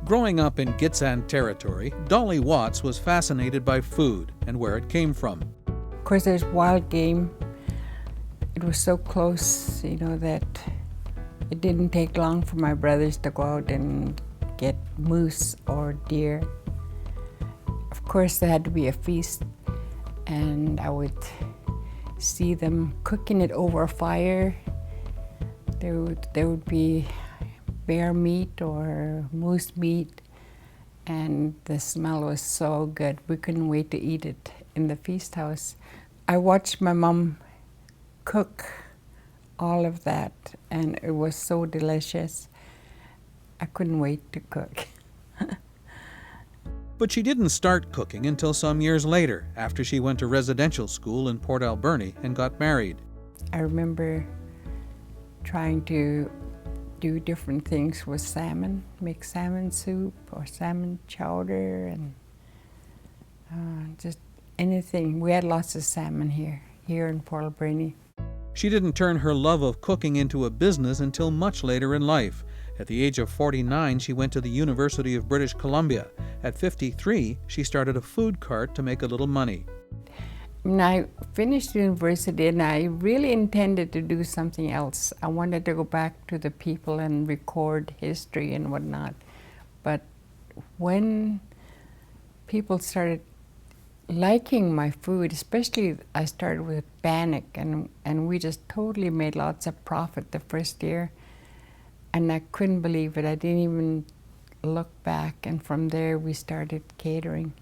Growing up in Gitxsan territory, Dolly Watts was fascinated by food and where it came from. Of course, there's wild game. It was so close, that it didn't take long for my brothers to go out and get moose or deer. Of course, there had to be a feast, and I would see them cooking it over a fire. There would be bear meat or moose meat, and the smell was so good. We couldn't wait to eat it in the feast house. I watched my mom cook all of that, and it was so delicious. I couldn't wait to cook. But she didn't start cooking until some years later, after she went to residential school in Port Alberni and got married. I remember trying to do different things with salmon, make salmon soup or salmon chowder, and just anything. We had lots of salmon here in Port Alberni. She didn't turn her love of cooking into a business until much later in life. At the age of 49, she went to the University of British Columbia. At 53, she started a food cart to make a little money. When I finished university, and I really intended to do something else. I wanted to go back to the people and record history and whatnot. But when people started liking my food, especially I started with bannock, and we just totally made lots of profit the first year. And I couldn't believe it. I didn't even look back. And from there, we started catering.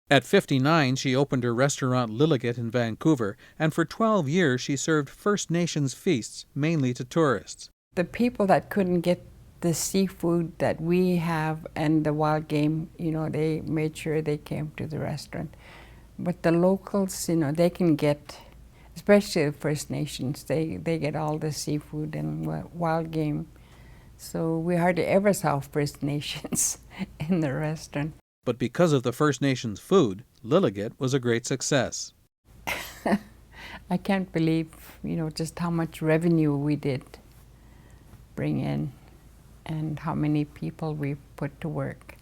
At 59, she opened her restaurant Lillooet in Vancouver, and for 12 years she served First Nations feasts, mainly to tourists. The people that couldn't get the seafood that we have and the wild game, they made sure they came to the restaurant. But the locals, they can get, especially the First Nations, they get all the seafood and wild game. So we hardly ever saw First Nations in the restaurant. But because of the First Nations food, Lillooet was a great success. I can't believe, just how much revenue we did bring in and how many people we put to work.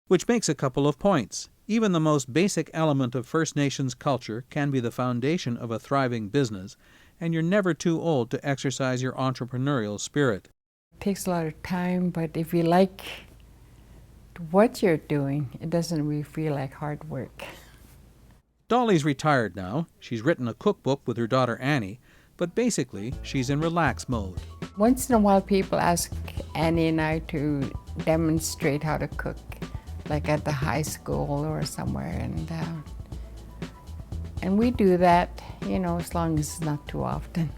Which makes a couple of points. Even the most basic element of First Nations culture can be the foundation of a thriving business, and you're never too old to exercise your entrepreneurial spirit. It takes a lot of time, but if you like what you're doing, it doesn't really feel like hard work. Dolly's retired now. She's written a cookbook with her daughter Annie, but basically she's in relax mode. Once in a while people ask Annie and I to demonstrate how to cook, like at the high school or somewhere, and we do that, as long as it's not too often.